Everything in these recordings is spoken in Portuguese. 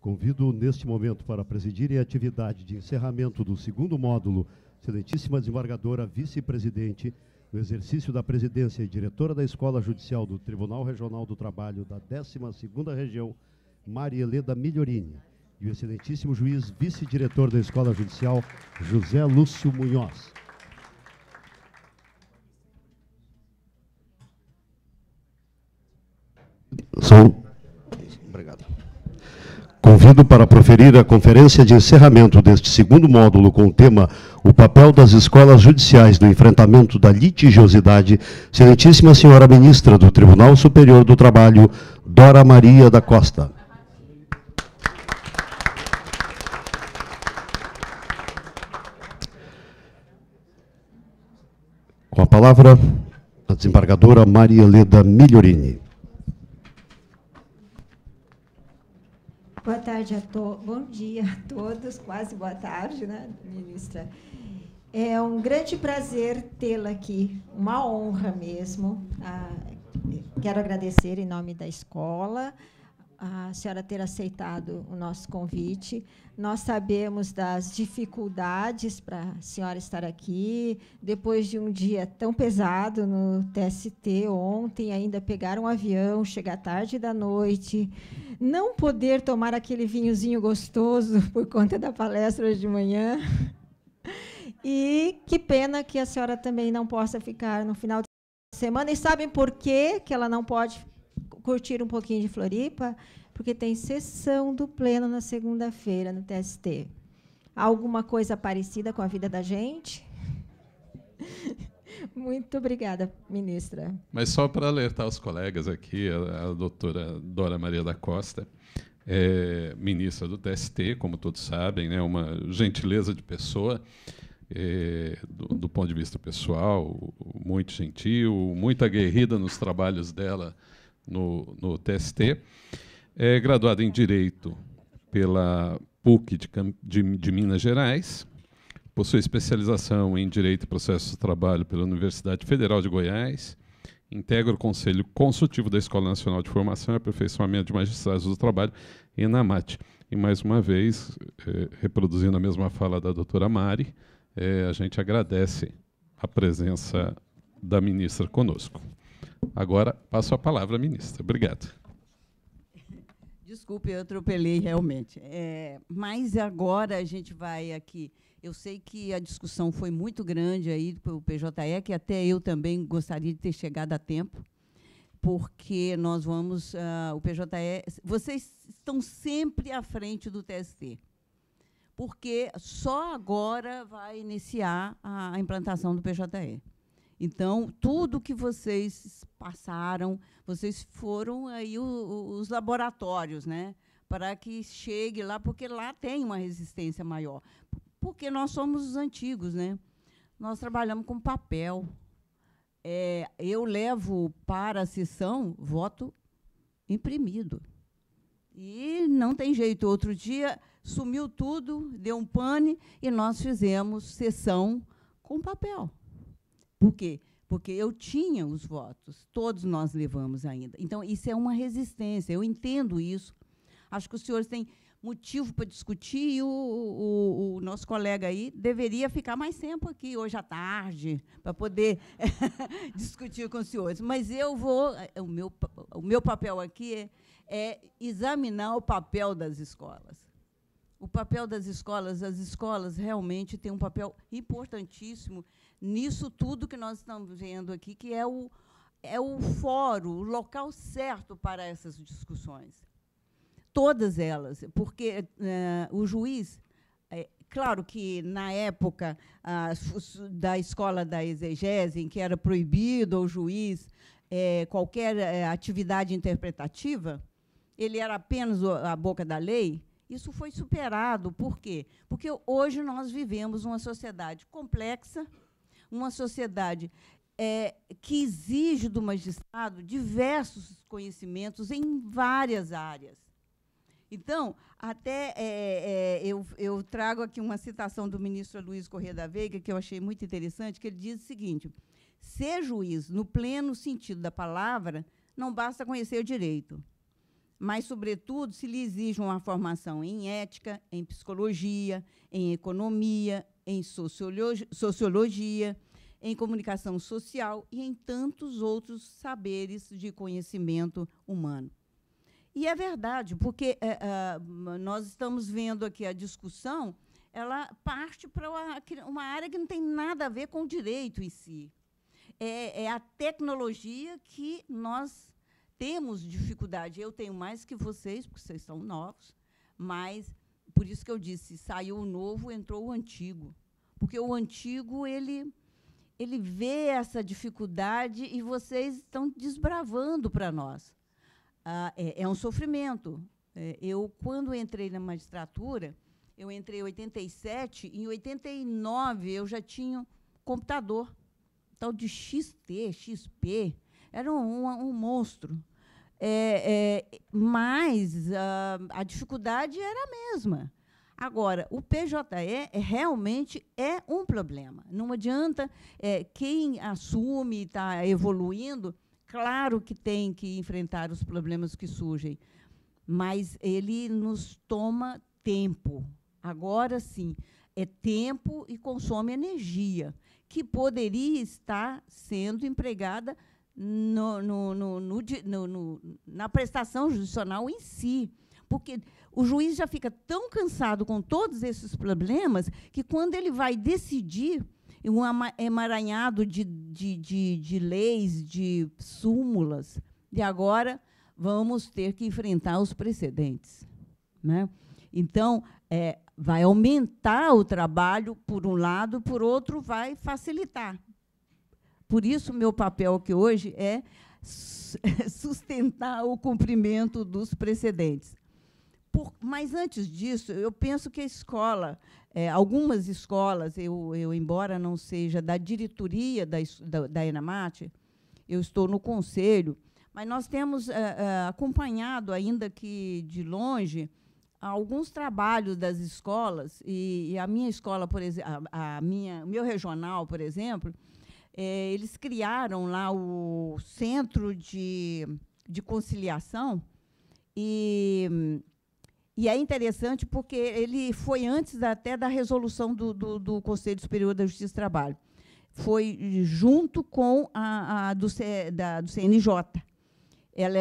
Convido, neste momento, para presidir a atividade de encerramento do segundo módulo, excelentíssima desembargadora vice-presidente, no exercício da presidência e diretora da Escola Judicial do Tribunal Regional do Trabalho da 12ª Região, Maria Heleda Migliorini, e o excelentíssimo juiz vice-diretor da Escola Judicial, José Lúcio Munhoz. Obrigado. Convido para proferir a conferência de encerramento deste segundo módulo com o tema O papel das escolas judiciais no enfrentamento da litigiosidade, excelentíssima senhora ministra do Tribunal Superior do Trabalho, Dora Maria da Costa. Com a palavra, a desembargadora Maria Heleda Migliorini. Boa tarde a todos, bom dia a todos, quase boa tarde, né, ministra? É um grande prazer tê-la aqui, uma honra mesmo. Quero agradecer em nome da escola, a senhora ter aceitado o nosso convite. Nós sabemos das dificuldades para a senhora estar aqui, depois de um dia tão pesado no TST, ontem ainda pegar um avião, chegar tarde da noite, não poder tomar aquele vinhozinho gostoso por conta da palestra de manhã. E que pena que a senhora também não possa ficar no final de semana. E sabem por quê que ela não pode curtir um pouquinho de Floripa? Porque tem sessão do Pleno na segunda-feira, no TST. Alguma coisa parecida com a vida da gente? Muito obrigada, ministra. Mas só para alertar os colegas aqui, a doutora Dora Maria da Costa ministra do TST, como todos sabem, né, uma gentileza de pessoa, do ponto de vista pessoal, muito gentil, muito aguerrida nos trabalhos dela no TST. É graduada em Direito pela PUC de Minas Gerais, possui especialização em Direito e Processos de Trabalho pela Universidade Federal de Goiás, integra o Conselho Consultivo da Escola Nacional de Formação e Aperfeiçoamento de Magistrados do Trabalho, ENAMAT. E, mais uma vez, reproduzindo a mesma fala da doutora Mari, a gente agradece a presença da ministra conosco. Agora, passo a palavra à ministra. Obrigado. Desculpe, eu atropelei realmente. Mas agora a gente vai aqui. Eu sei que a discussão foi muito grande aí para o PJE, que até eu também gostaria de ter chegado a tempo, porque nós vamos... o PJE... Vocês estão sempre à frente do TST, porque só agora vai iniciar a implantação do PJE. Então, tudo que vocês passaram, vocês foram aí os laboratórios, né, para que chegue lá, porque lá tem uma resistência maior. Porque nós somos os antigos, né? Nós trabalhamos com papel. Eu levo para a sessão voto imprimido. E não tem jeito. Outro dia sumiu tudo, deu um pane, e nós fizemos sessão com papel. Por quê? Porque eu tinha os votos, todos nós levamos ainda. Então, isso é uma resistência, eu entendo isso. Acho que os senhores têm motivo para discutir, e o nosso colega aí deveria ficar mais tempo aqui, hoje à tarde, para poder discutir com os senhores. Mas eu vou... O meu papel aqui é examinar o papel das escolas. O papel das escolas, as escolas realmente têm um papel importantíssimo nisso tudo que nós estamos vendo aqui, que é o fórum, o local certo para essas discussões. Todas elas, porque o juiz, claro que, na época da escola da exegese, em que era proibido ao juiz qualquer atividade interpretativa, ele era apenas a boca da lei. Isso foi superado. Por quê? Porque hoje nós vivemos uma sociedade complexa, uma sociedade que exige do magistrado diversos conhecimentos em várias áreas. Então, até eu trago aqui uma citação do ministro Luiz Corrêa da Veiga, que eu achei muito interessante, que ele diz o seguinte: ser juiz, no pleno sentido da palavra, não basta conhecer o direito, mas, sobretudo, se lhe exige uma formação em ética, em psicologia, em economia, em sociologia, em comunicação social e em tantos outros saberes de conhecimento humano. E é verdade, porque nós estamos vendo aqui a discussão, ela parte para uma área que não tem nada a ver com o direito em si. É a tecnologia que nós temos dificuldade. Eu tenho mais que vocês, porque vocês são novos, mas, por isso que eu disse, saiu o novo, entrou o antigo. Porque o antigo, ele vê essa dificuldade e vocês estão desbravando para nós. É um sofrimento. Eu, quando entrei na magistratura, eu entrei em 87, em 89 eu já tinha computador, tal de XT, XP, era um monstro. Mas a dificuldade era a mesma. Agora, o PJE realmente é um problema. Não adianta quem assume e está evoluindo, claro que tem que enfrentar os problemas que surgem, mas ele nos toma tempo. Agora, sim, é tempo e consome energia, que poderia estar sendo empregada na prestação judicional em si. Porque o juiz já fica tão cansado com todos esses problemas que, quando ele vai decidir um emaranhado de leis, de súmulas, e agora vamos ter que enfrentar os precedentes, né? Então, vai aumentar o trabalho, por um lado, por outro, vai facilitar. Por isso, meu papel aqui hoje é sustentar o cumprimento dos precedentes. Mas, antes disso, eu penso que a escola, algumas escolas, eu, embora não seja da diretoria da ENAMAT, eu estou no conselho, mas nós temos acompanhado, ainda que de longe, alguns trabalhos das escolas, e a minha escola, por exemplo, o meu regional, por exemplo, eles criaram lá o Centro de Conciliação, e é interessante porque ele foi antes até da resolução do Conselho Superior da Justiça do Trabalho. Foi junto com do CNJ. Ela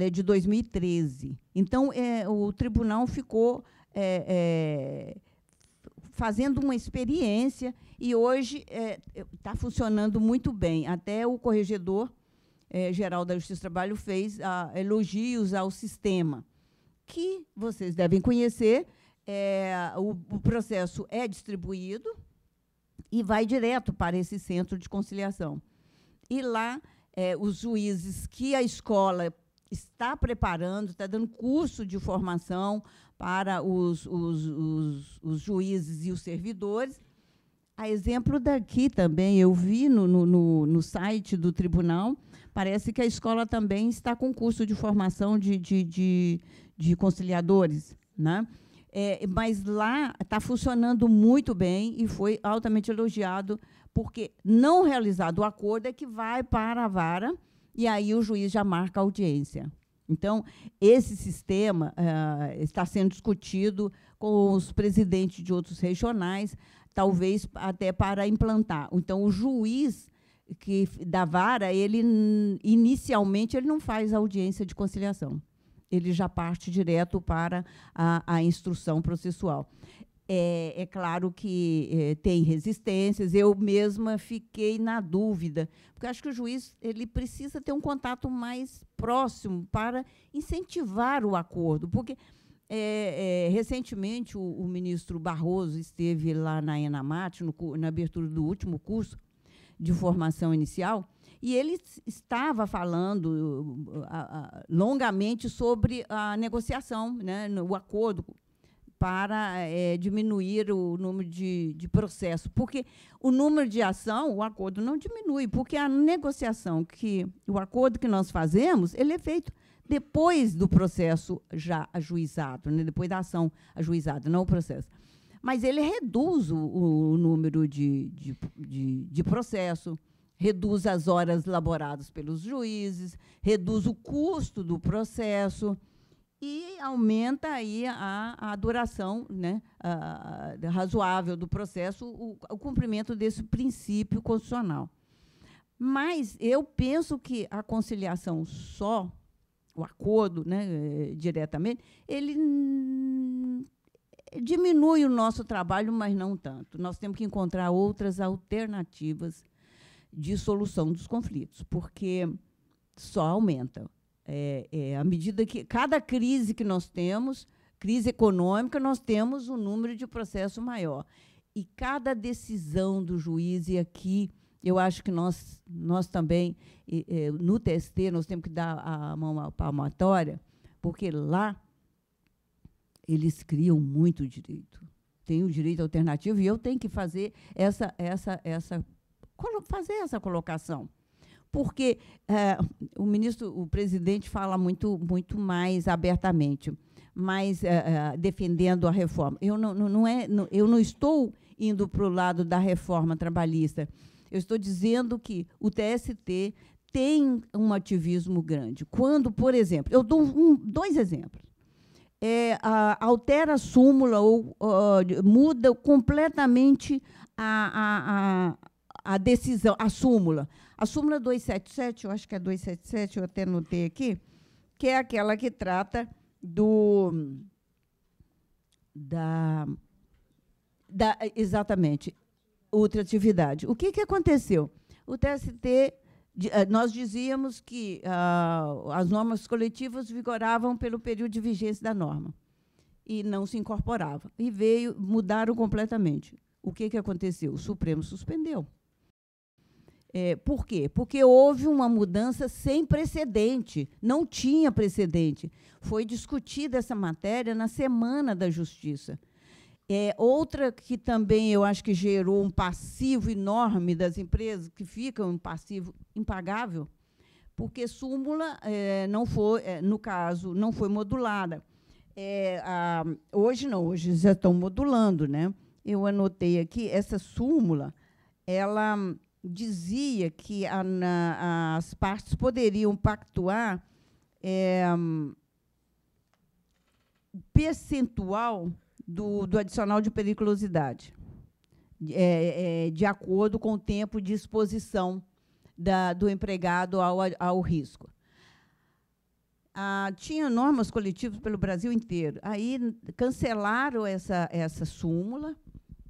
é de 2013. Então, o tribunal ficou fazendo uma experiência e hoje está funcionando muito bem. Até o Corregedor Geral da Justiça do Trabalho fez elogios ao sistema, que vocês devem conhecer. O processo é distribuído e vai direto para esse centro de conciliação. E lá, os juízes que a escola está preparando, está dando curso de formação para os juízes e os servidores. A exemplo daqui também, eu vi no site do tribunal, parece que a escola também está com curso de formação de conciliadores, né? Mas lá está funcionando muito bem e foi altamente elogiado, porque, não realizado o acordo, é que vai para a vara e aí o juiz já marca a audiência. Então, esse sistema está sendo discutido com os presidentes de outros regionais, talvez até para implantar. Então, o juiz da vara, inicialmente, ele não faz audiência de conciliação. Ele já parte direto para a instrução processual. É claro que tem resistências. Eu mesma fiquei na dúvida, porque eu acho que o juiz ele precisa ter um contato mais próximo para incentivar o acordo, porque recentemente o ministro Barroso esteve lá na ENAMAT, na abertura do último curso de formação inicial, e ele estava falando longamente sobre a negociação, né, o acordo, para diminuir o número de processos. Porque o número de ação, o acordo não diminui, porque a negociação, o acordo que nós fazemos, ele é feito depois do processo já ajuizado, né, depois da ação ajuizada, não o processo. Mas ele reduz o número de processo, reduz as horas laboradas pelos juízes, reduz o custo do processo e aumenta aí a duração, né, razoável do processo, o cumprimento desse princípio constitucional. Mas eu penso que a conciliação só, o acordo, né, diretamente, ele diminui o nosso trabalho, mas não tanto. Nós temos que encontrar outras alternativas de solução dos conflitos, porque só aumenta. À medida que cada crise que nós temos, crise econômica, nós temos um número de processo maior. E cada decisão do juiz, e aqui eu acho que nós também, no TST, nós temos que dar a mão à palmatória, porque lá eles criam muito direito. Tem o direito alternativo, e eu tenho que fazer fazer essa colocação. Porque o presidente fala muito mais abertamente, mas defendendo a reforma. Eu não estou indo para o lado da reforma trabalhista. Eu estou dizendo que o TST tem um ativismo grande. Quando, por exemplo, eu dou dois exemplos. Altera a súmula ou muda completamente a decisão, a súmula. A súmula 277, eu acho que é 277, eu até anotei aqui, que é aquela que trata exatamente, ultratividade. O que aconteceu? O TST, nós dizíamos que as normas coletivas vigoravam pelo período de vigência da norma e não se incorporava. E mudaram completamente. O que aconteceu? O Supremo suspendeu. Por quê? Porque houve uma mudança sem precedente, não tinha precedente. Foi discutida essa matéria na Semana da Justiça. Outra que também eu acho que gerou um passivo enorme das empresas, que fica um passivo impagável, porque súmula não foi, no caso, não foi modulada. Hoje não, hoje já estão modulando, né? Eu anotei aqui, essa súmula, ela dizia que as partes poderiam pactuar percentual do adicional de periculosidade, de acordo com o tempo de exposição do empregado ao risco. Tinha normas coletivas pelo Brasil inteiro. Aí cancelaram essa súmula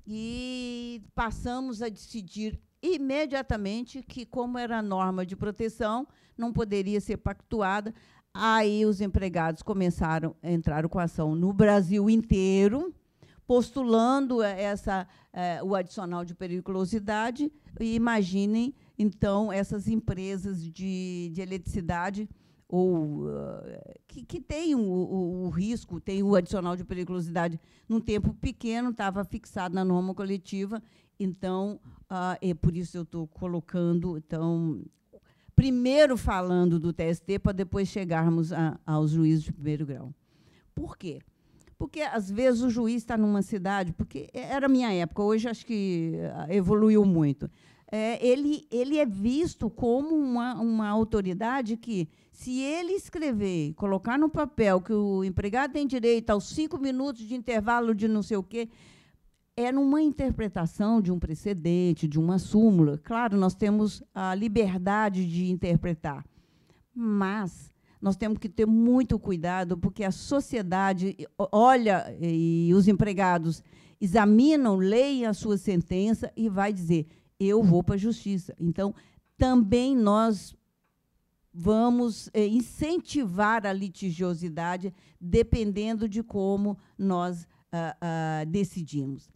e passamos a decidir imediatamente que, como era norma de proteção, não poderia ser pactuada. Aí os empregados entraram com ação no Brasil inteiro, postulando o adicional de periculosidade. E imaginem, então, essas empresas de eletricidade que tem o risco, tem o adicional de periculosidade num tempo pequeno, estava fixado na norma coletiva. Então, por isso eu estou colocando, então, primeiro falando do TST, para depois chegarmos aos juízes de primeiro grau. Por quê? Porque, às vezes, o juiz está numa cidade, porque era a minha época, hoje acho que evoluiu muito. Ele é visto como uma autoridade que, se ele escrever, colocar no papel que o empregado tem direito aos 5 minutos de intervalo de não sei o quê, numa interpretação de um precedente, de uma súmula. Claro, nós temos a liberdade de interpretar, mas nós temos que ter muito cuidado, porque a sociedade olha e os empregados examinam, leem a sua sentença e vai dizer: eu vou para a justiça. Então, também nós vamos incentivar a litigiosidade, dependendo de como nós decidimos.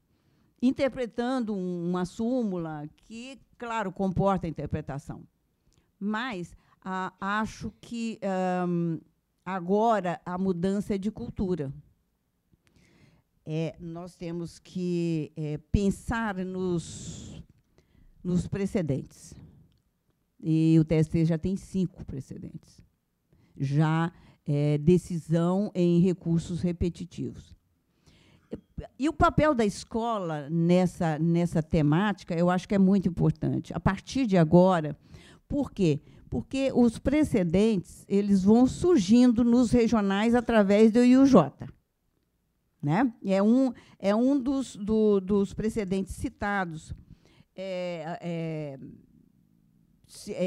Interpretando uma súmula que, claro, comporta a interpretação. Mas acho que agora a mudança é de cultura. Nós temos que pensar nos precedentes. E o TST já tem 5 precedentes. Já decisão em recursos repetitivos. E o papel da escola nessa temática, eu acho que é muito importante. A partir de agora, por quê? Porque os precedentes eles vão surgindo nos regionais através do IUJ. Né? É um dos precedentes citados, é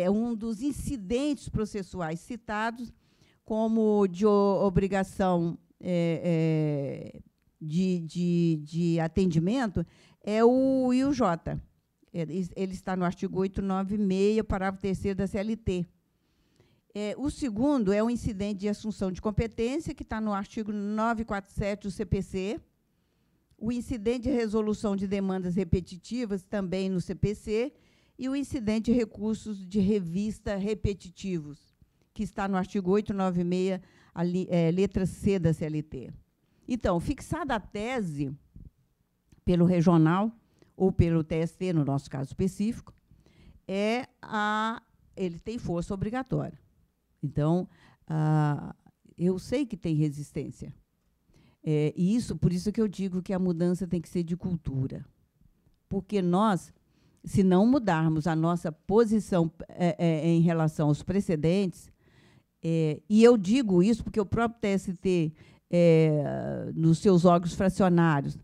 um dos incidentes processuais citados como de obrigação de atendimento, é o IUJ. Ele está no artigo 896, parágrafo 3º da CLT. O segundo é o incidente de assunção de competência, que está no artigo 947 do CPC. O incidente de resolução de demandas repetitivas, também no CPC. E o incidente de recursos de revista repetitivos, que está no artigo 896, letra C da CLT. Então, fixada a tese pelo regional, ou pelo TST, no nosso caso específico, ele tem força obrigatória. Então, eu sei que tem resistência. E por isso que eu digo que a mudança tem que ser de cultura. Porque nós, se não mudarmos a nossa posição em relação aos precedentes, e eu digo isso porque o próprio TST, nos seus órgãos fracionários,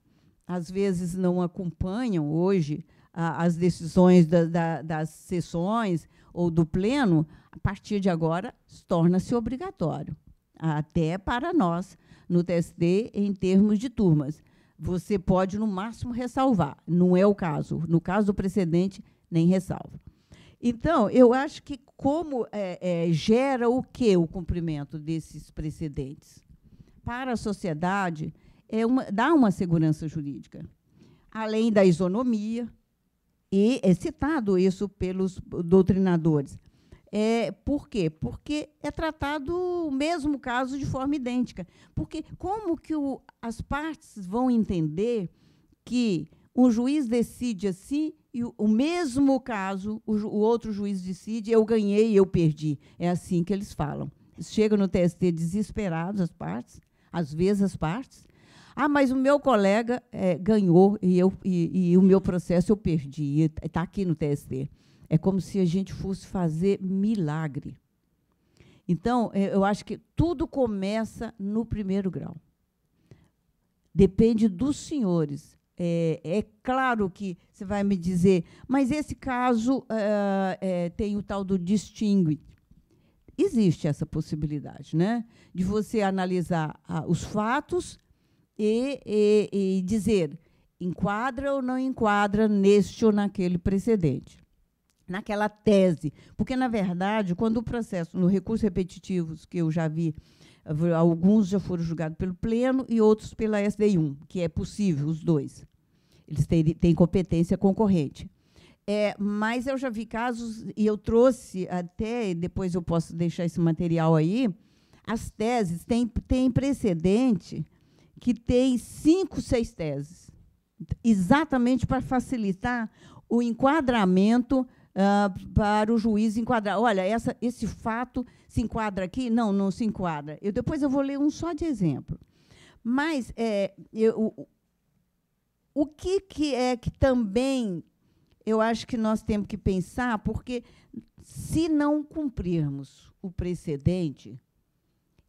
às vezes não acompanham hoje as decisões das sessões ou do pleno, a partir de agora, torna-se obrigatório, até para nós, no TST, em termos de turmas. Você pode, no máximo, ressalvar. Não é o caso. No caso do precedente, nem ressalva. Então, eu acho que como gera o quê o cumprimento desses precedentes? Para a sociedade, dá uma segurança jurídica, além da isonomia, e é citado isso pelos doutrinadores. Por quê? Porque é tratado o mesmo caso de forma idêntica. Porque como que as partes vão entender que um juiz decide assim e o mesmo caso, o outro juiz decide, eu ganhei e eu perdi? É assim que eles falam. Chegam no TST desesperados, as partes, às vezes as partes. Mas o meu colega ganhou e o meu processo eu perdi. Está aqui no TST. É como se a gente fosse fazer milagre. Então, eu acho que tudo começa no primeiro grau. Depende dos senhores. É claro que você vai me dizer, mas esse caso tem o tal do distingue. Existe essa possibilidade, né, de você analisar os fatos e dizer, enquadra ou não enquadra neste ou naquele precedente, naquela tese. Porque, na verdade, quando o processo, no recursos repetitivos, que eu já vi, alguns já foram julgados pelo Pleno e outros pela SDI1, que é possível, os dois. Eles têm competência concorrente. Mas eu já vi casos, e eu trouxe até, depois eu posso deixar esse material aí, as teses, tem precedente que tem 5, 6 teses, exatamente para facilitar o enquadramento para o juiz enquadrar. Olha, esse fato se enquadra aqui? Não, não se enquadra. Depois eu vou ler um só de exemplo. Mas o que é que também eu acho que nós temos que pensar, porque se não cumprirmos o precedente,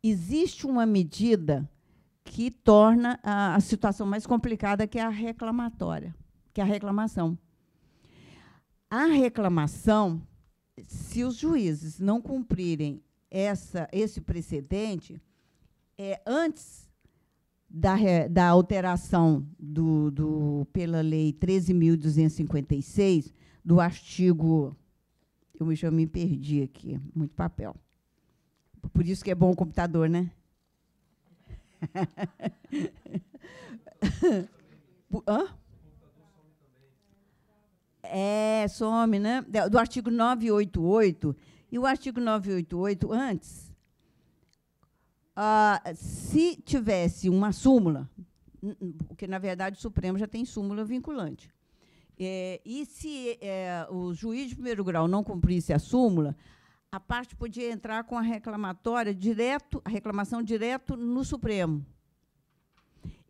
existe uma medida que torna a situação mais complicada, que é a reclamatória, que é a reclamação. A reclamação, se os juízes não cumprirem esse precedente, antes da alteração pela Lei 13.256, do artigo... Eu já me perdi aqui, muito papel. Por isso que é bom o computador, né? Hã? Some, né? Do artigo 988. E o artigo 988, antes, se tivesse uma súmula, porque, na verdade, o Supremo já tem súmula vinculante, e se o juiz de primeiro grau não cumprisse a súmula, a parte podia entrar com a reclamatória a reclamação direto no Supremo.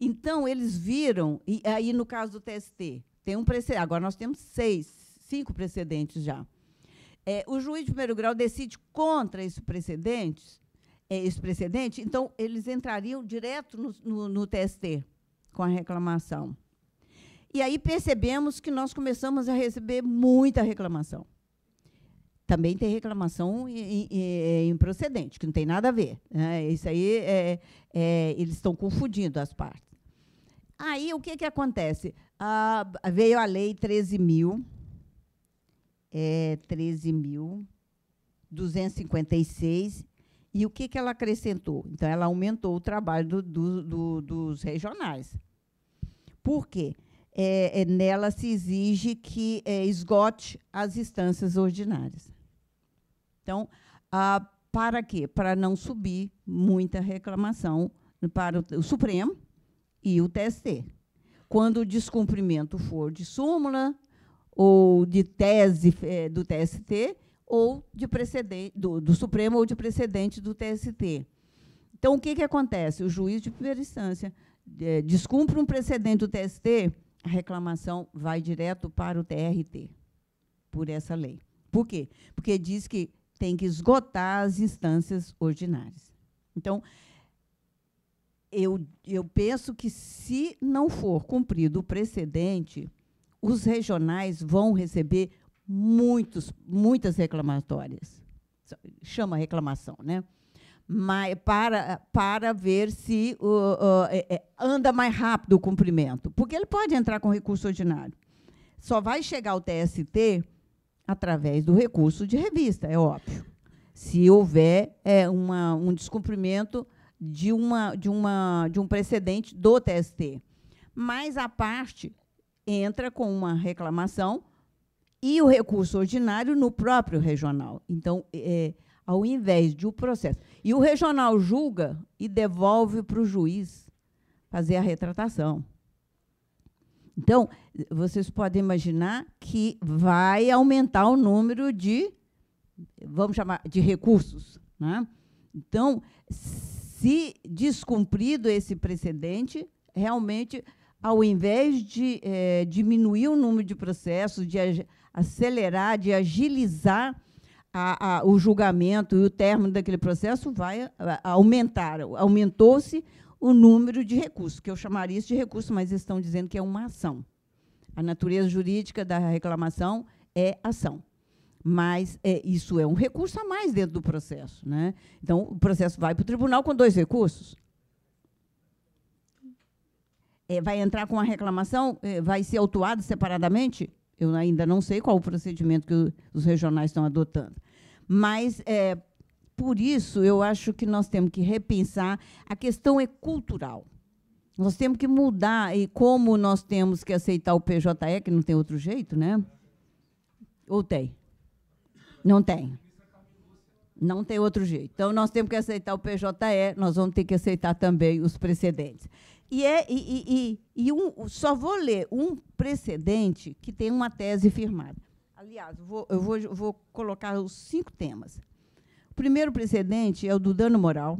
Então, eles viram, e aí, no caso do TST, tem um precedente, agora nós temos 5 precedentes já. O juiz de primeiro grau decide contra esse precedente, então, eles entrariam direto no TST com a reclamação. E aí percebemos que nós começamos a receber muita reclamação. Também tem reclamação improcedente, que não tem nada a ver. Né? Isso aí, eles estão confundindo as partes. Aí, o que acontece? Veio a lei 13.256, e o que ela acrescentou? Então, ela aumentou o trabalho dos regionais. Por quê? Nela se exige que esgote as instâncias ordinárias. Então, para quê? Para não subir muita reclamação para o Supremo e o TST. Quando o descumprimento for de súmula, ou de tese do TST, ou de precedente do Supremo, ou de precedente do TST. Então, o que acontece? O juiz de primeira instância descumpre um precedente do TST, a reclamação vai direto para o TRT, por essa lei. Por quê? Porque diz que tem que esgotar as instâncias ordinárias. Então, eu penso que, se não for cumprido o precedente, os regionais vão receber muitas reclamatórias. Chama reclamação, né? Mas para ver se anda mais rápido o cumprimento. Porque ele pode entrar com recurso ordinário. Só vai chegar ao TST através do recurso de revista, é óbvio. Se houver um descumprimento de um precedente do TST. Mas a parte entra com uma reclamação e o recurso ordinário no próprio regional. Então, ao invés de o processo. E o regional julga e devolve para o juiz fazer a retratação. Então, vocês podem imaginar que vai aumentar o número de, vamos chamar, de recursos. Né? Então, se descumprido esse precedente, realmente, ao invés de diminuir o número de processos, de acelerar, de agilizar o julgamento e o término daquele processo, vai aumentar. Aumentou-se o número de recursos, que eu chamaria isso de recurso, mas eles estão dizendo que é uma ação. A natureza jurídica da reclamação é ação. Mas isso é um recurso a mais dentro do processo. Né? Então, o processo vai para o tribunal com 2 recursos. Vai entrar com a reclamação, vai ser autuado separadamente? Eu ainda não sei qual o procedimento que os regionais estão adotando. Mas, por isso, eu acho que nós temos que repensar. A questão é cultural. Nós temos que mudar, e como nós temos que aceitar o PJE, que não tem outro jeito, né? Ou tem? Não tem. Não tem outro jeito. Então, nós temos que aceitar o PJE, nós vamos ter que aceitar também os precedentes. Só vou ler um precedente que tem uma tese firmada. Aliás, eu vou colocar os 5 temas. O primeiro precedente é o do dano moral,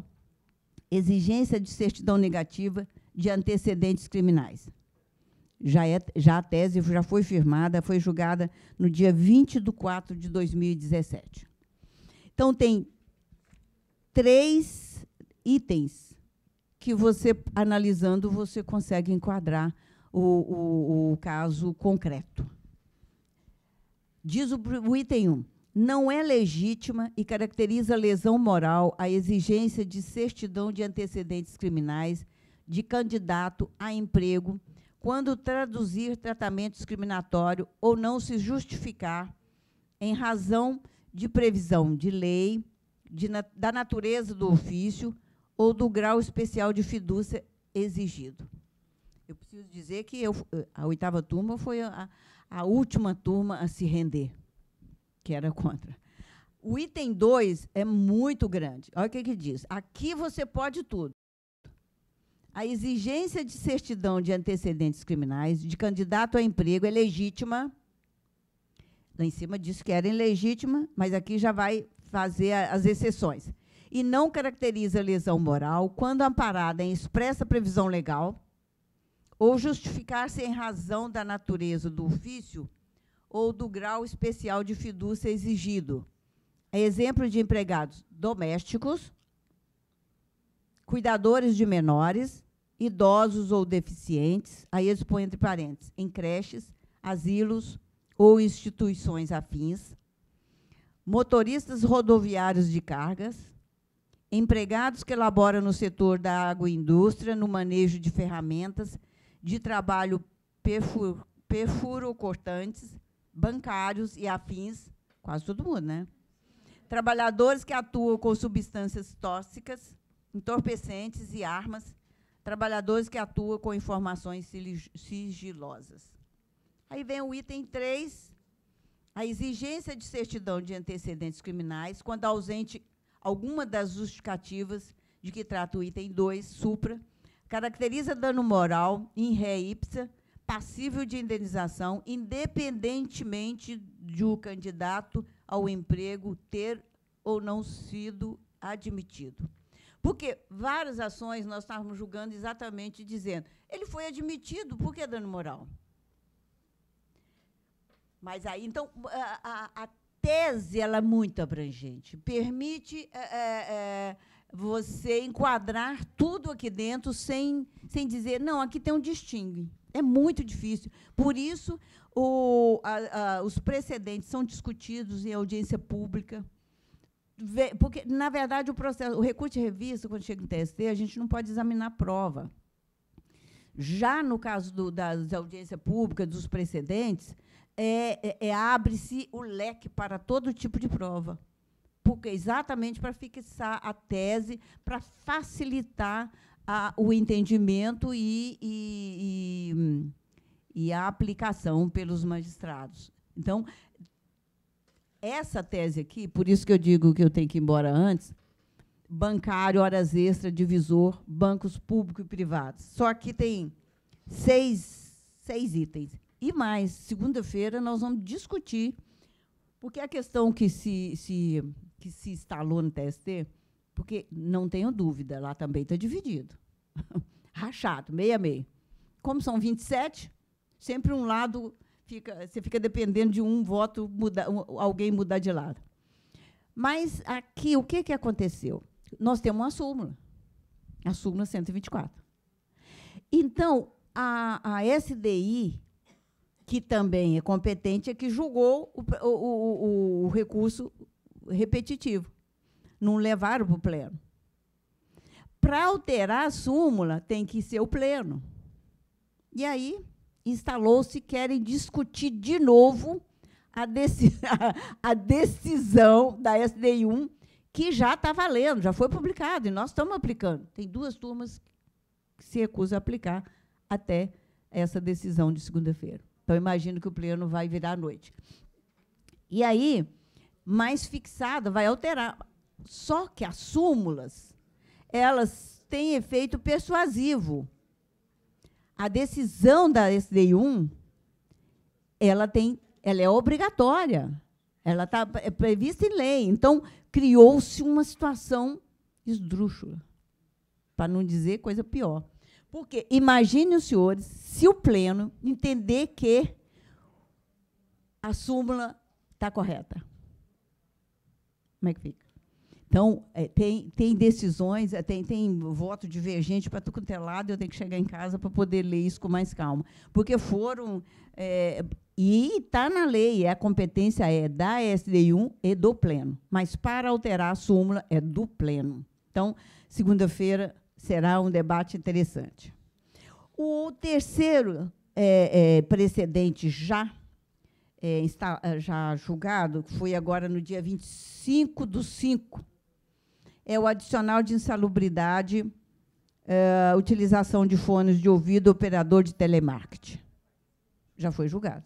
exigência de certidão negativa de antecedentes criminais. Já a tese já foi firmada, foi julgada no dia 20/4/2017. Então, tem 3 itens que você, analisando, você consegue enquadrar o caso concreto. Diz o item 1, não é legítima e caracteriza lesão moral a exigência de certidão de antecedentes criminais de candidato a emprego quando traduzir tratamento discriminatório ou não se justificar em razão de previsão de lei, da natureza do ofício ou do grau especial de fidúcia exigido. Eu preciso dizer que a 8ª turma foi a última turma a se render, que era contra. O item 2 é muito grande. Olha o que diz. Aqui você pode tudo. A exigência de certidão de antecedentes criminais de candidato a emprego é legítima. Lá em cima diz que era ilegítima, mas aqui já vai fazer as exceções. E não caracteriza lesão moral quando amparada em expressa previsão legal ou justificar-se em razão da natureza do ofício ou do grau especial de fidúcia exigido. É exemplo de empregados domésticos, cuidadores de menores, idosos ou deficientes, aí eles põem entre parênteses, em creches, asilos ou instituições afins, motoristas rodoviários de cargas, empregados que elaboram no setor da agroindústria, no manejo de ferramentas de trabalho perfurocortantes, bancários e afins, quase todo mundo, né? Trabalhadores que atuam com substâncias tóxicas, entorpecentes e armas, trabalhadores que atuam com informações sigilosas. Aí vem o item 3, a exigência de certidão de antecedentes criminais, quando ausente alguma das justificativas de que trata o item 2, supra, caracteriza dano moral, in re ipsa, passível de indenização, independentemente de o candidato ao emprego ter ou não sido admitido. Porque várias ações nós estávamos julgando exatamente dizendo, ele foi admitido, por que dano moral? Mas aí, então, a tese ela é muito abrangente, permite você enquadrar tudo aqui dentro sem dizer, não, aqui tem um distingue. É muito difícil. Por isso, os precedentes são discutidos em audiência pública, porque, na verdade, o recurso de revista, quando chega no TST, a gente não pode examinar a prova. Já no caso das audiências públicas, dos precedentes, abre-se o leque para todo tipo de prova, porque exatamente para fixar a tese, para facilitar o entendimento e a aplicação pelos magistrados. Então, essa tese aqui, por isso que eu digo que eu tenho que ir embora antes, bancário, horas extras, divisor, bancos públicos e privados. Só que tem seis itens. E mais, segunda-feira nós vamos discutir, porque a questão que se instalou no TST, porque não tenho dúvida, lá também está dividido. Rachado, meio a meio. Como são 27, sempre um lado você fica dependendo de um voto, alguém mudar de lado. Mas aqui, o que aconteceu? Nós temos uma súmula, a súmula 124. Então, a SDI, que também é competente, é que julgou o recurso repetitivo. Não levaram para o pleno. Para alterar a súmula, tem que ser o pleno. E aí, instalou-se, querem discutir de novo a decisão da SDI 1, que já está valendo, já foi publicado, e nós estamos aplicando. Tem 2 turmas que se recusam a aplicar até essa decisão de segunda-feira. Então, imagino que o pleno vai virar à noite. E aí, mais fixada, vai alterar. Só que as súmulas, elas têm efeito persuasivo. A decisão da SDI 1, ela é obrigatória, ela está prevista em lei. Então, criou-se uma situação esdrúxula, para não dizer coisa pior. Porque, imaginem os senhores, se o pleno entender que a súmula está correta. Como é que fica? Então, tem decisões, tem voto divergente para tudo quanto é lado, eu tenho que chegar em casa para poder ler isso com mais calma. Porque foram... e está na lei, a competência é da SDI 1 e do pleno. Mas, para alterar a súmula, é do pleno. Então, segunda-feira será um debate interessante. O terceiro precedente já julgado, que foi agora no dia 25/5, é o adicional de insalubridade, utilização de fones de ouvido, operador de telemarketing. Já foi julgado.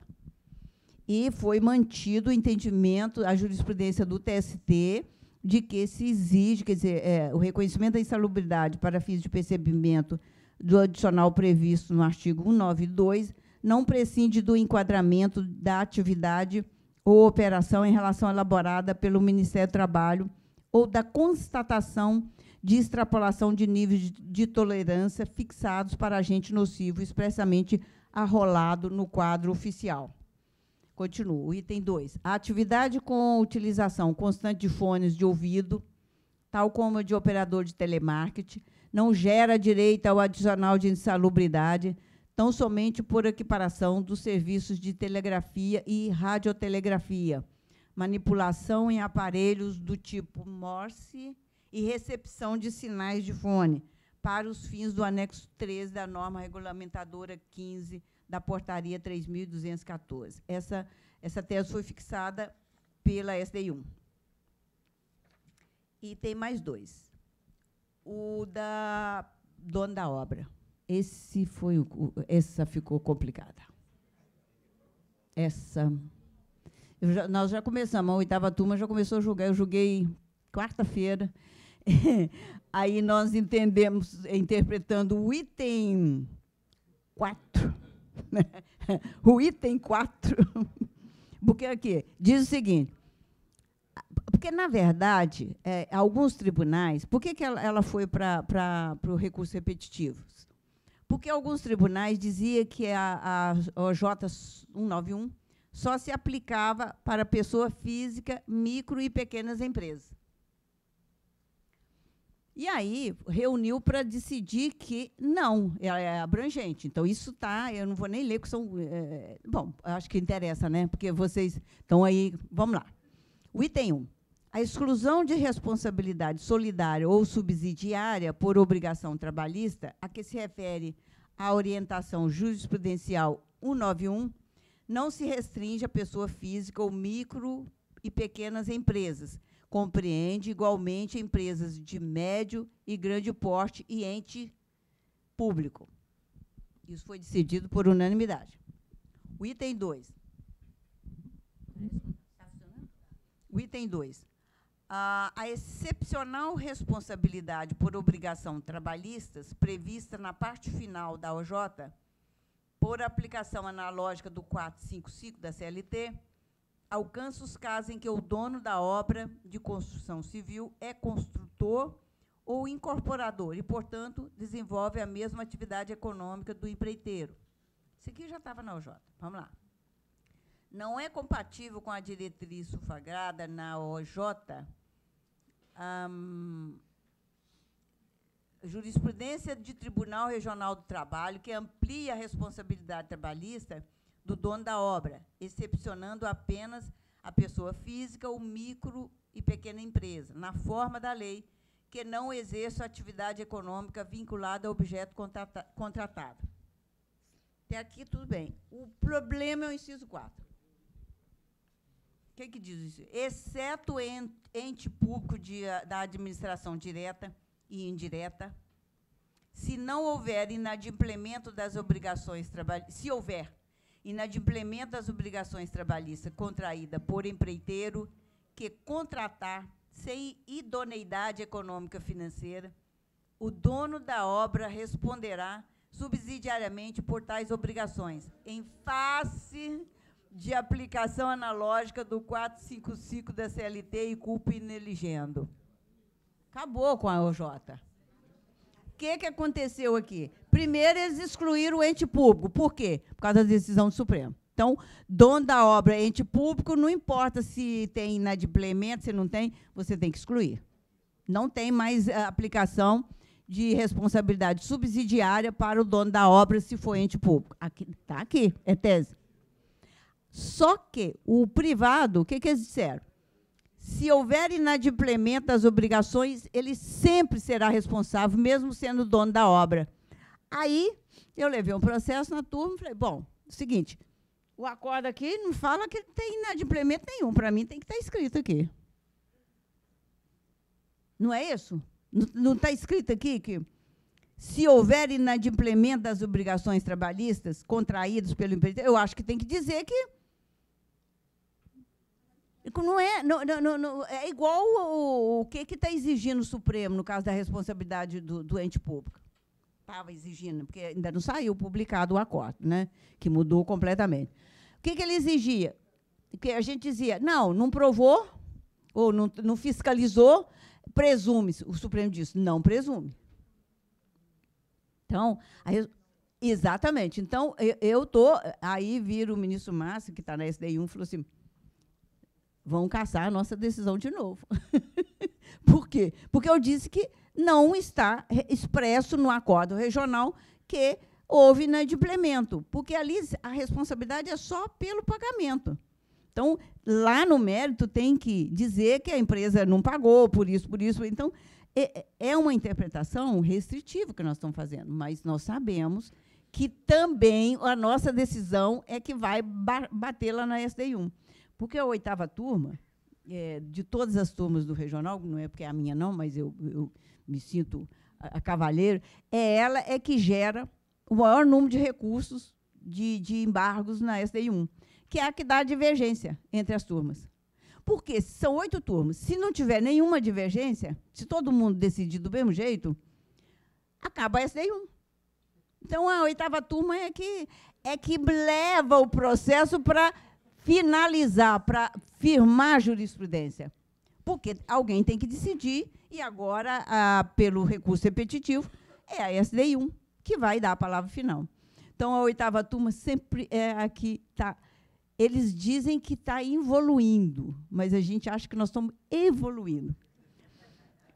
E foi mantido o entendimento, a jurisprudência do TST, de que se exige, quer dizer, o reconhecimento da insalubridade para fins de percebimento do adicional previsto no artigo 192, não prescinde do enquadramento da atividade ou operação em relação elaborada pelo Ministério do Trabalho ou da constatação de extrapolação de níveis de tolerância fixados para agente nocivo expressamente arrolado no quadro oficial. Continuo. O item 2. A atividade com utilização constante de fones de ouvido, tal como a de operador de telemarketing, não gera direito ao adicional de insalubridade, tão somente por equiparação dos serviços de telegrafia e radiotelegrafia, manipulação em aparelhos do tipo Morse e recepção de sinais de fone, para os fins do anexo 13 da norma regulamentadora 15 da portaria 3.214. Essa tese foi fixada pela SDI1. E tem mais 2. O da dono da obra. Essa ficou complicada. Nós já começamos, a 8ª turma já começou a julgar. Eu julguei quarta-feira. Aí nós interpretando o item 4. O item 4. Porque aqui diz o seguinte. Porque, na verdade, alguns tribunais... Por que ela foi para o recurso repetitivo? Porque alguns tribunais diziam que a OJ 191 só se aplicava para pessoa física, micro e pequenas empresas. E aí reuniu para decidir que não, é abrangente. Então, isso está... Eu não vou nem ler, porque são... bom, acho que interessa, né? Porque vocês estão aí... Vamos lá. O item 1. A exclusão de responsabilidade solidária ou subsidiária por obrigação trabalhista, a que se refere a orientação jurisprudencial 191, não se restringe à pessoa física ou micro e pequenas empresas. Compreende igualmente empresas de médio e grande porte e ente público. Isso foi decidido por unanimidade. O item 2. O item 2. A excepcional responsabilidade por obrigação trabalhistas prevista na parte final da OJ, por aplicação analógica do 455 da CLT, alcança os casos em que o dono da obra de construção civil é construtor ou incorporador e, portanto, desenvolve a mesma atividade econômica do empreiteiro. Isso aqui já estava na OJ. Vamos lá. Não é compatível com a diretriz sufragada na OJ jurisprudência de Tribunal Regional do Trabalho que amplia a responsabilidade trabalhista do dono da obra, excepcionando apenas a pessoa física ou micro e pequena empresa, na forma da lei, que não exerça atividade econômica vinculada ao objeto contratado. Até aqui, tudo bem. O problema é o inciso 4. O que diz isso? Exceto ente público da administração direta e indireta, se não houver inadimplemento das obrigações trabalhistas, se houver inadimplemento das obrigações trabalhistas contraída por empreiteiro que contratar sem idoneidade econômica financeira, o dono da obra responderá subsidiariamente por tais obrigações, em face de aplicação analógica do 455 da CLT e culpa ineligendo. Acabou com a OJ. O que aconteceu aqui? Primeiro, eles excluíram o ente público. Por quê? Por causa da decisão do Supremo. Então, dono da obra é ente público, não importa se tem inadimplemento, se não tem, você tem que excluir. Não tem mais aplicação de responsabilidade subsidiária para o dono da obra, se for ente público. Está aqui, é tese. Só que o privado, o que eles disseram? Se houver inadimplemento das obrigações, ele sempre será responsável, mesmo sendo dono da obra. Aí, eu levei um processo na turma e falei, bom, seguinte, o acordo aqui não fala que tem inadimplemento nenhum. Para mim, tem que estar escrito aqui. Não é isso? Não está escrito aqui que, se houver inadimplemento das obrigações trabalhistas contraídas pelo empreiteiro, eu acho que tem que dizer que não é, é igual o que está exigindo o Supremo, no caso da responsabilidade do ente público. Estava exigindo, porque ainda não saiu publicado o acordo, né, que mudou completamente. O que ele exigia? Que a gente dizia, não provou, ou não fiscalizou, presume-se. O Supremo disse, não presume. Então, Exatamente. Então, eu estou... Aí vira o ministro Márcio, que está na SDI1, falou assim, vão caçar a nossa decisão de novo. Por quê? Porque eu disse que não está expresso no acordo regional que houve inadimplemento, porque ali a responsabilidade é só pelo pagamento. Então, lá no mérito, tem que dizer que a empresa não pagou por isso, por isso. Então, é uma interpretação restritiva que nós estamos fazendo, mas nós sabemos que também a nossa decisão é que vai bater lá na SDI1. Porque a 8ª turma, de todas as turmas do regional, não é porque é a minha não, mas eu me sinto a cavalheiro, ela que gera o maior número de recursos de embargos na SDI1, que é a que dá divergência entre as turmas. Porque são 8 turmas. Se não tiver nenhuma divergência, se todo mundo decidir do mesmo jeito, acaba a SDI1. Então, a 8ª turma é que leva o processo para finalizar, para firmar a jurisprudência. Porque alguém tem que decidir, e agora, pelo recurso repetitivo, é a SDI1 que vai dar a palavra final. Então, a 8ª turma sempre é a que está... Eles dizem que está evoluindo, mas a gente acha que nós estamos evoluindo.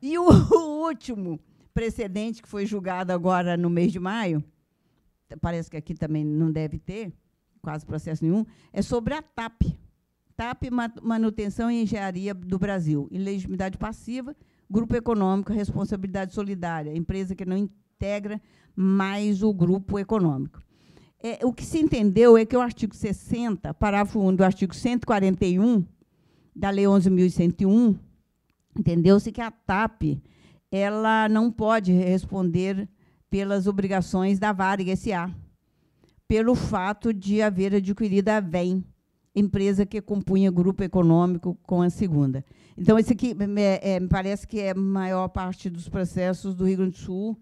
E o último precedente, que foi julgado agora no mês de maio, parece que aqui também não deve ter, quase processo nenhum, é sobre a TAP. TAP, Manutenção e Engenharia do Brasil. Ilegitimidade passiva, grupo econômico, responsabilidade solidária, empresa que não integra mais o grupo econômico. O que se entendeu é que o artigo 60, parágrafo 1 do artigo 141, da Lei 11.101, entendeu-se que a TAP ela não pode responder pelas obrigações da Varig S.A., pelo fato de haver adquirido a VEM, empresa que compunha grupo econômico com a segunda. Então, esse aqui me parece que é a maior parte dos processos do Rio Grande do Sul,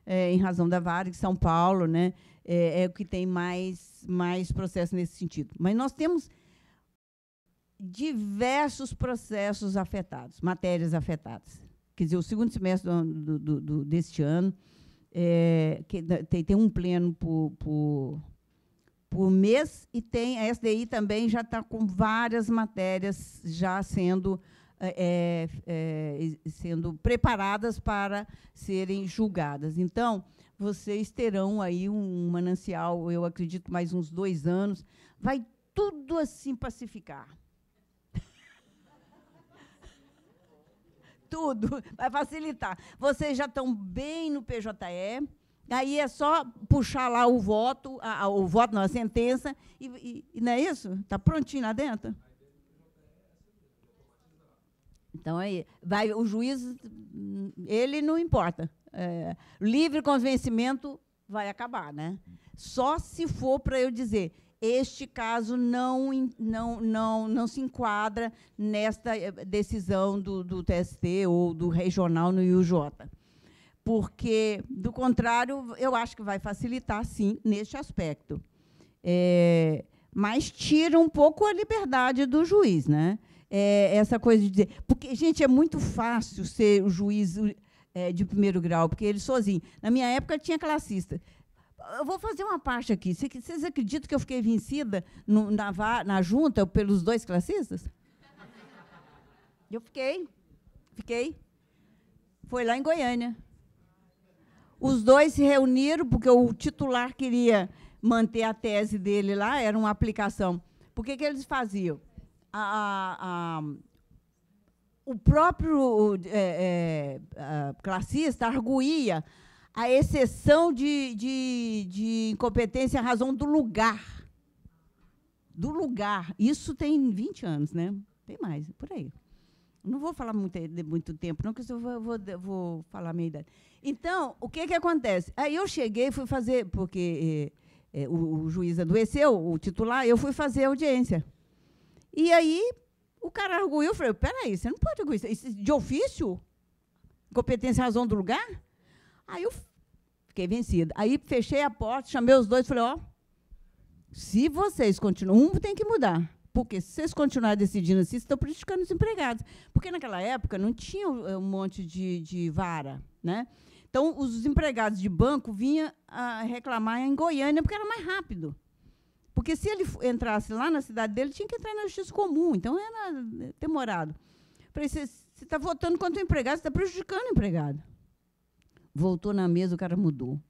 em razão da Varig, São Paulo, né? É o que tem mais processos nesse sentido. Mas nós temos diversos processos afetados, matérias afetadas. Quer dizer, o segundo semestre deste ano, tem um pleno por mês, e tem a SDI também já está com várias matérias já sendo preparadas para serem julgadas. Então, vocês terão aí um manancial, eu acredito, mais uns 2 anos, vai tudo assim pacificar. Tudo, vai facilitar. Vocês já estão bem no PJE, aí é só puxar lá o voto, não, a sentença, e não é isso? Está prontinho lá dentro? Então, aí, o juiz, ele não importa. Livre convencimento vai acabar, né? Só se for para eu dizer, este caso não se enquadra nesta decisão do TST ou do regional no IUJ. Porque, do contrário, eu acho que vai facilitar, sim, neste aspecto. Mas tira um pouco a liberdade do juiz, né? Essa coisa de dizer... Porque, gente, é muito fácil ser o juiz de primeiro grau, porque ele sozinho. Na minha época, tinha classista. Eu vou fazer uma parte aqui. Vocês acreditam que eu fiquei vencida na junta pelos 2 classistas? Eu fiquei. Foi lá em Goiânia. Os 2 se reuniram, porque o titular queria manter a tese dele lá, era uma aplicação. Por que eles faziam? O próprio classista arguía a exceção de incompetência em razão do lugar. Do lugar. Isso tem 20 anos, né? Tem mais, por aí. Não vou falar muito tempo, não, porque eu vou falar a minha idade. Então, o que acontece? Aí eu cheguei e fui fazer, porque o juiz adoeceu, o titular, eu fui fazer audiência. E aí, o cara arguiu, eu falei, peraí, você não pode arguir isso de ofício? Incompetência em razão do lugar? Aí eu fiquei vencida. Aí fechei a porta, chamei os 2 e falei, se vocês continuam, um tem que mudar. Porque se vocês continuarem decidindo assim, vocês estão prejudicando os empregados. Porque naquela época não tinha um monte de vara, né? Então, os empregados de banco vinham a reclamar em Goiânia, porque era mais rápido. Porque se ele entrasse lá na cidade dele, tinha que entrar na justiça comum, então era demorado. Falei, você está votando contra o empregado, você está prejudicando o empregado. Voltou na mesa, o cara mudou.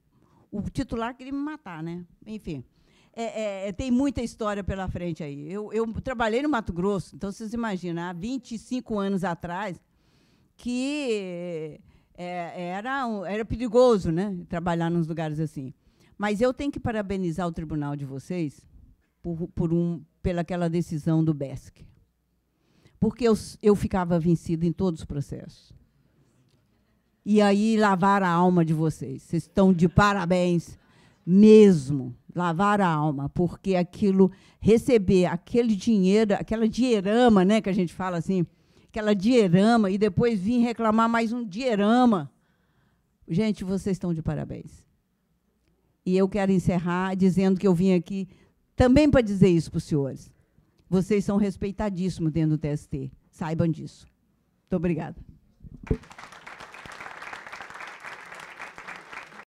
O titular queria me matar, né? Enfim, tem muita história pela frente aí. Eu trabalhei no Mato Grosso, então vocês imaginam, há 25 anos atrás, que era perigoso, né, trabalhar nos lugares assim. Mas eu tenho que parabenizar o tribunal de vocês pelaquela decisão do BESC. Porque eu ficava vencida em todos os processos. E aí lavaram a alma de vocês. Vocês estão de parabéns mesmo. Lavaram a alma, porque receber aquele dinheiro, aquela dinheirama, né, que a gente fala assim, aquela dinheirama, e depois vir reclamar mais um dinheirama. Gente, vocês estão de parabéns. E eu quero encerrar dizendo que eu vim aqui também para dizer isso para os senhores. Vocês são respeitadíssimos dentro do TST. Saibam disso. Muito obrigada.